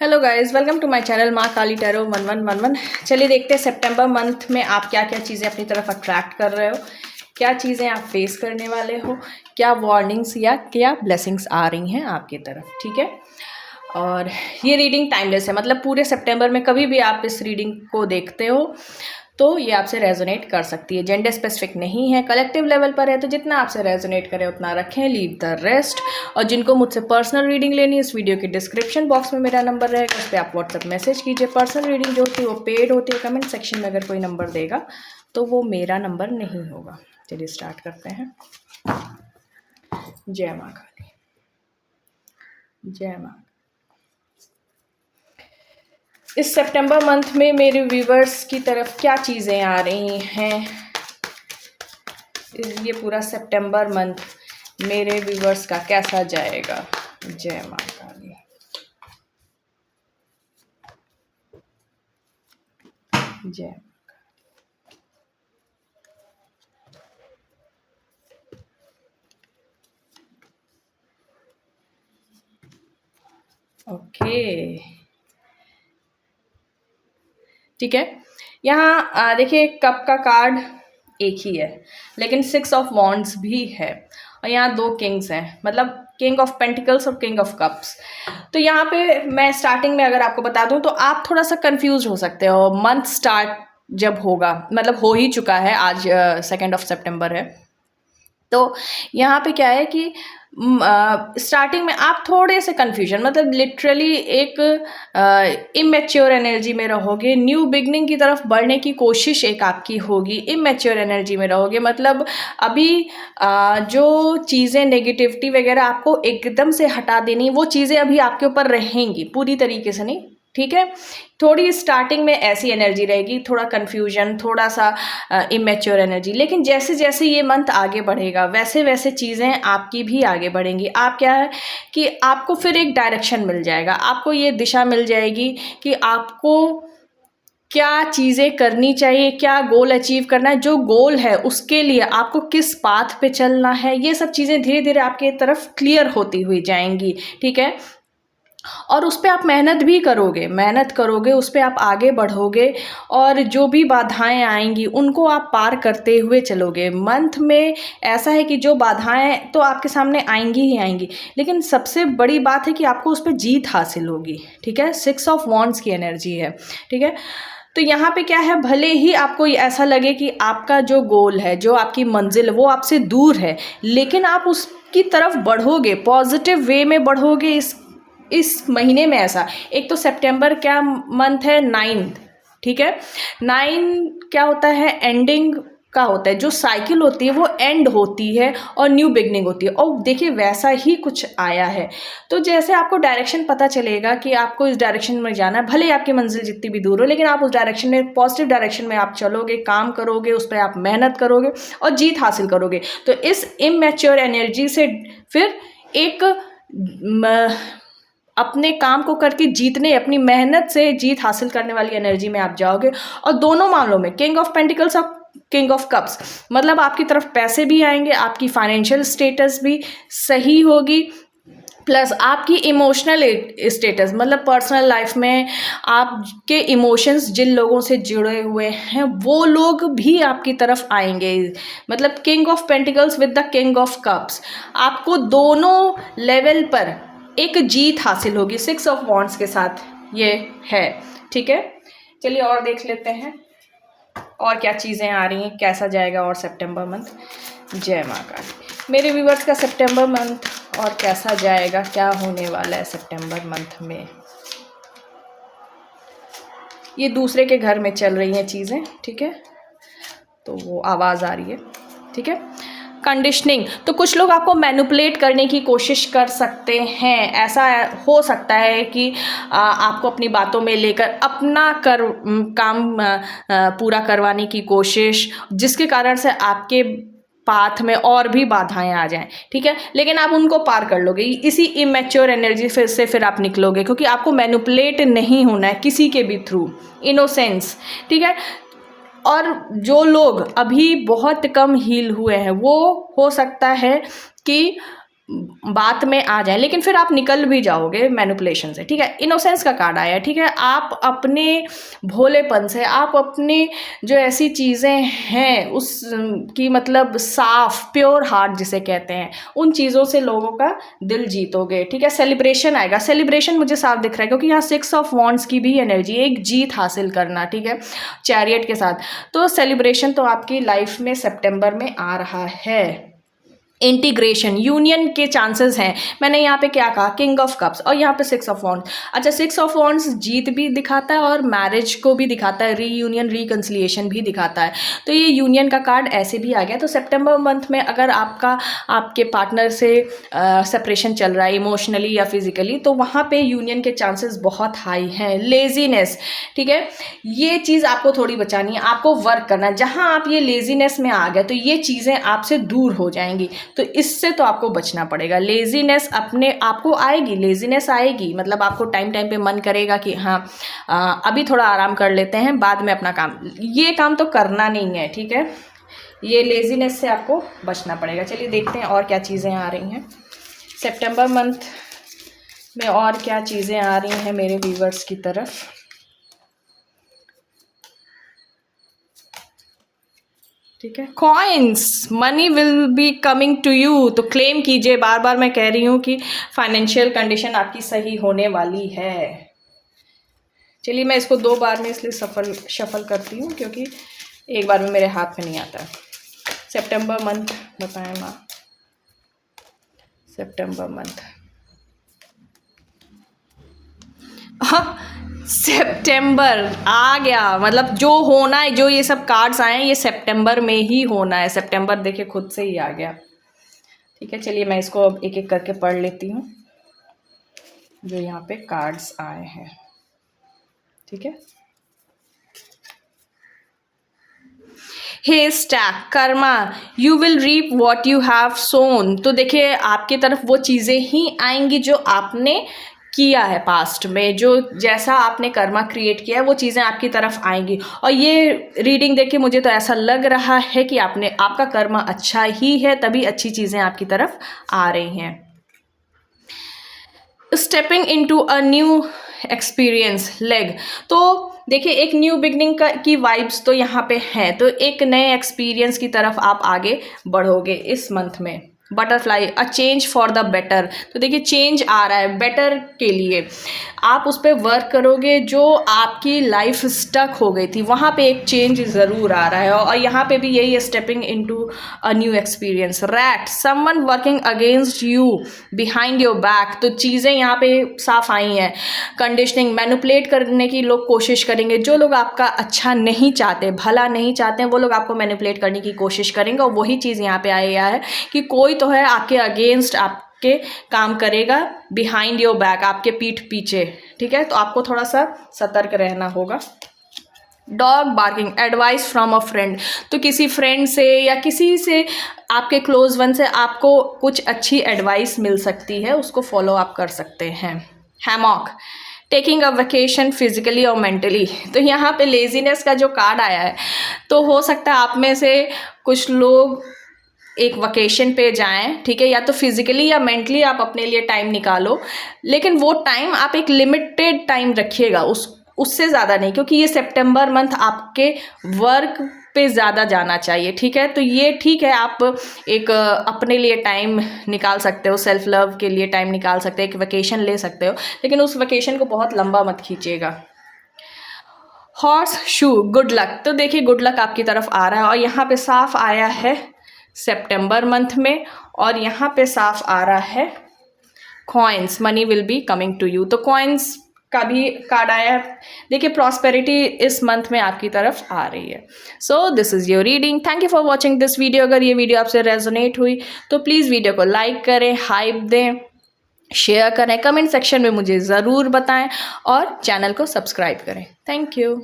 Hello guys, welcome to my channel Maa Kali tarot 1111। चलिए देखते हैं सितंबर मंथ में आप क्या क्या चीज़ें अपनी तरफ अट्रैक्ट कर रहे हो, क्या चीज़ें आप फेस करने वाले हो, क्या वार्निंग्स या क्या ब्लेसिंग्स आ रही हैं आपकी तरफ। ठीक है, और ये रीडिंग टाइमलेस है, मतलब पूरे सितंबर में कभी भी आप इस रीडिंग को देखते हो तो ये आपसे रेजोनेट कर सकती है। जेंडर स्पेसिफिक नहीं है, कलेक्टिव लेवल पर है, तो जितना आपसे रेजोनेट करे उतना रखें, लीव द रेस्ट। और जिनको मुझसे पर्सनल रीडिंग लेनी है, इस वीडियो के डिस्क्रिप्शन बॉक्स में मेरा नंबर रहेगा, उस पर आप व्हाट्सएप मैसेज कीजिए। पर्सनल रीडिंग जो होती है वो पेड होती है। कमेंट सेक्शन में अगर कोई नंबर देगा तो वो मेरा नंबर नहीं होगा। चलिए स्टार्ट करते हैं। जय माँ काली, जय माँ। इस सितंबर मंथ में मेरे व्यूवर्स की तरफ क्या चीज़ें आ रही हैं, ये पूरा सितंबर मंथ मेरे व्यूवर्स का कैसा जाएगा। जय माँ काली, जय। ओके, ठीक है। यहाँ देखिए, कप का कार्ड एक ही है लेकिन 6 ऑफ वॉन्ड्स भी है, और यहाँ 2 किंग्स हैं, मतलब किंग ऑफ पेंटिकल्स और किंग ऑफ कप्स। तो यहाँ पे मैं स्टार्टिंग में अगर आपको बता दूं तो आप थोड़ा सा कंफ्यूज हो सकते हो। मंथ स्टार्ट जब होगा, मतलब हो ही चुका है, आज 2 सितंबर है। तो यहाँ पे क्या है कि स्टार्टिंग में आप थोड़े से कन्फ्यूजन, मतलब लिटरली एक इमेच्योर एनर्जी में रहोगे। न्यू बिगनिंग की तरफ बढ़ने की कोशिश एक आपकी होगी, इमेच्योर एनर्जी में रहोगे। मतलब अभी जो चीज़ें नेगेटिविटी वगैरह आपको एकदम से हटा देनी, वो चीज़ें अभी आपके ऊपर रहेंगी, पूरी तरीके से नहीं। ठीक है, थोड़ी स्टार्टिंग में ऐसी एनर्जी रहेगी, थोड़ा कन्फ्यूजन, थोड़ा सा इमेच्योर एनर्जी। लेकिन जैसे जैसे ये मंथ आगे बढ़ेगा वैसे वैसे चीज़ें आपकी भी आगे बढ़ेंगी। आप क्या है कि आपको फिर एक डायरेक्शन मिल जाएगा, आपको ये दिशा मिल जाएगी कि आपको क्या चीज़ें करनी चाहिए, क्या गोल अचीव करना है, जो गोल है उसके लिए आपको किस पाथ पे चलना है। ये सब चीज़ें धीरे धीरे आपके तरफ क्लियर होती हुई जाएंगी। ठीक है, और उस पर आप मेहनत भी करोगे, उस पर आप आगे बढ़ोगे, और जो भी बाधाएं आएंगी उनको आप पार करते हुए चलोगे। मंथ में ऐसा है कि जो बाधाएं तो आपके सामने आएंगी ही आएंगी, लेकिन सबसे बड़ी बात है कि आपको उस पर जीत हासिल होगी। ठीक है, 6 ऑफ वॉन्ड्स की एनर्जी है। ठीक है, तो यहाँ पे क्या है, भले ही आपको ऐसा लगे कि आपका जो गोल है, जो आपकी मंजिल वो आपसे दूर है, लेकिन आप उसकी तरफ बढ़ोगे, पॉजिटिव वे में बढ़ोगे। इस महीने में ऐसा, एक तो सितंबर क्या मंथ है, 9th। ठीक है, 9 क्या होता है, एंडिंग का होता है। जो साइकिल होती है वो एंड होती है और न्यू बिगनिंग होती है, और देखिए वैसा ही कुछ आया है। तो जैसे आपको डायरेक्शन पता चलेगा कि आपको इस डायरेक्शन में जाना है, भले ही आपकी मंजिल जितनी भी दूर हो, लेकिन आप उस डायरेक्शन में, पॉजिटिव डायरेक्शन में आप चलोगे, काम करोगे, उस पर आप मेहनत करोगे और जीत हासिल करोगे। तो इस इमैच्योर एनर्जी से फिर एक अपने काम को करके जीतने, अपनी मेहनत से जीत हासिल करने वाली एनर्जी में आप जाओगे। और दोनों मामलों में, किंग ऑफ पेंटिकल्स और किंग ऑफ कप्स, मतलब आपकी तरफ पैसे भी आएंगे, आपकी फाइनेंशियल स्टेटस भी सही होगी, प्लस आपकी इमोशनल स्टेटस, मतलब पर्सनल लाइफ में आपके इमोशंस जिन लोगों से जुड़े हुए हैं वो लोग भी आपकी तरफ आएंगे। मतलब king of pentacles with the king of cups, आपको दोनों लेवल पर एक जीत हासिल होगी 6 ऑफ वॉन्ड्स के साथ, ये है। ठीक है, चलिए और देख लेते हैं और क्या चीज़ें आ रही हैं, कैसा जाएगा और सितंबर मंथ। जय माँ काली, मेरे व्यूवर्स का सितंबर मंथ और कैसा जाएगा, क्या होने वाला है सितंबर मंथ में। ये दूसरे के घर में चल रही हैं चीज़ें। ठीक है, तो वो आवाज़ आ रही है। ठीक है, कंडीशनिंग, तो कुछ लोग आपको मैनिपुलेट करने की कोशिश कर सकते हैं। ऐसा हो सकता है कि आपको अपनी बातों में लेकर अपना काम पूरा करवाने की कोशिश, जिसके कारण से आपके पाथ में और भी बाधाएं आ जाएं। ठीक है, लेकिन आप उनको पार कर लोगे, इसी इमेच्योर एनर्जी से फिर आप निकलोगे, क्योंकि आपको मैनिपुलेट नहीं होना है किसी के भी थ्रू, इनोसेंस। ठीक है, और जो लोग अभी बहुत कम हील हुए हैं, वो हो सकता है कि बात में आ जाए, लेकिन फिर आप निकल भी जाओगे मैनिपुलेशन से, ठीक है। इनोसेंस का कार्ड आया है, ठीक है। आप अपने भोलेपन से, आप अपने जो ऐसी चीज़ें हैं उस की मतलब साफ प्योर हार्ट जिसे कहते हैं, उन चीज़ों से लोगों का दिल जीतोगे, ठीक है। सेलिब्रेशन आएगा, सेलिब्रेशन मुझे साफ दिख रहा है क्योंकि यहाँ 6 ऑफ वॉन्ड्स की भी एनर्जी, एक जीत हासिल करना, ठीक है, चैरियट के साथ। तो सेलिब्रेशन तो आपकी लाइफ में सितंबर में आ रहा है। इंटीग्रेशन, यूनियन के चांसेस हैं। मैंने यहाँ पे क्या कहा, किंग ऑफ कप्स और यहाँ पे 6 ऑफ वॉन्ड्स। अच्छा, 6 ऑफ वॉन्ड्स जीत भी दिखाता है और मैरिज को भी दिखाता है, रीयूनियन रिकंसिलिएशन भी दिखाता है। तो ये यूनियन का कार्ड ऐसे भी आ गया। तो सितंबर मंथ में अगर आपके पार्टनर से सेपरेशन चल रहा है इमोशनली या फिजिकली, तो वहाँ पे यूनियन के चांसेस बहुत हाई हैं। लेजीनेस, ठीक है, ये चीज़ आपको थोड़ी बचानी है, आपको वर्क करना है। जहाँ आप ये लेजीनेस में आ गए तो ये चीज़ें आपसे दूर हो जाएंगी, तो इससे तो आपको बचना पड़ेगा। लेजीनेस अपने आपको आएगी, लेजीनेस आएगी, मतलब आपको टाइम टाइम पे मन करेगा कि हाँ अभी थोड़ा आराम कर लेते हैं, बाद में अपना काम, ये काम तो करना नहीं है, ठीक है। ये लेजीनेस से आपको बचना पड़ेगा। चलिए देखते हैं और क्या चीज़ें आ रही हैं सितंबर मंथ में, और क्या चीज़ें आ रही हैं मेरे व्यूवर्स की तरफ। ठीक है, coins, money will be coming to you, तो क्लेम कीजिए। बार बार मैं कह रही हूँ कि फाइनेंशियल कंडीशन आपकी सही होने वाली है। चलिए मैं इसको 2 बार में इसलिए शफल करती हूँ क्योंकि एक बार में मेरे हाथ में नहीं आता। सितंबर मंथ बताएं माँ, सितंबर मंथ, हाँ सितंबर आ गया, मतलब जो होना है, जो ये सब कार्ड्स आए हैं ये सितंबर में ही होना है। सितंबर देखिए खुद से ही आ गया, ठीक है। चलिए मैं इसको अब एक एक करके पढ़ लेती हूँ जो यहाँ पे कार्ड्स आए हैं, ठीक है। हे स्टैक karma, you will reap what you have sown, तो देखिए आपकी तरफ वो चीज़ें ही आएंगी जो आपने किया है पास्ट में, जो जैसा आपने कर्मा क्रिएट किया है वो चीज़ें आपकी तरफ आएंगी। और ये रीडिंग देख के मुझे तो ऐसा लग रहा है कि आपका कर्मा अच्छा ही है, तभी अच्छी चीज़ें आपकी तरफ आ रही हैं। Stepping into a new experience leg, तो देखिए एक न्यू बिगनिंग की वाइब्स तो यहाँ पे हैं, तो एक नए एक्सपीरियंस की तरफ आप आगे बढ़ोगे इस मंथ में। Butterfly, a change for the better, तो देखिए चेंज आ रहा है बेटर के लिए, आप उस पर वर्क करोगे। जो आपकी लाइफ स्टक हो गई थी वहाँ पे एक चेंज ज़रूर आ रहा है, और यहाँ पे भी यही है, stepping into a new experience. Rat, someone working against you behind your back, तो चीज़ें यहाँ पे साफ आई हैं। कंडीशनिंग, मैनिपुलेट करने की लोग कोशिश करेंगे, जो लोग आपका अच्छा नहीं चाहते, भला नहीं चाहते हैं, वो लोग आपको मैनिपुलेट करने की कोशिश करेंगे। और वही चीज़ यहाँ पे आया है कि कोई तो है आपके अगेंस्ट आपके काम करेगा, बिहाइंड योर बैक, आपके पीठ पीछे, ठीक है। तो आपको थोड़ा सा सतर्क रहना होगा। Dog barking, advice from a friend, तो किसी फ्रेंड से या किसी से आपके क्लोज वन से आपको कुछ अच्छी एडवाइस मिल सकती है, उसको फॉलो आप कर सकते हैं। Hammock, taking a vacation physically और मेंटली, तो यहाँ पे लेजीनेस का जो कार्ड आया है, तो हो सकता है आप में से कुछ लोग एक वकेशन पे जाएं, ठीक है, या तो फिजिकली या मेंटली आप अपने लिए टाइम निकालो, लेकिन वो टाइम आप एक लिमिटेड टाइम रखिएगा, उससे ज़्यादा नहीं, क्योंकि ये सितंबर मंथ आपके वर्क पे ज़्यादा जाना चाहिए, ठीक है। तो ये ठीक है, आप एक अपने लिए टाइम निकाल सकते हो, सेल्फ लव के लिए टाइम निकाल सकते हो, एक वेकेशन ले सकते हो, लेकिन उस वेकेशन को बहुत लंबा मत खींचिएगा। हॉर्स शू, गुड लक, तो देखिए गुड लक आपकी तरफ आ रहा है, और यहाँ पे साफ आया है सितंबर मंथ में, और यहाँ पे साफ आ रहा है coins, money will be coming to you, तो कॉइन्स का भी कार्ड आया है। देखिए प्रॉस्पेरिटी इस मंथ में आपकी तरफ आ रही है। So this is your reading, thank you for watching this video. अगर ये वीडियो आपसे रेजोनेट हुई तो प्लीज़ वीडियो को लाइक करें, हाइप दें, शेयर करें, कमेंट सेक्शन में मुझे ज़रूर बताएं, और चैनल को सब्सक्राइब करें। Thank you.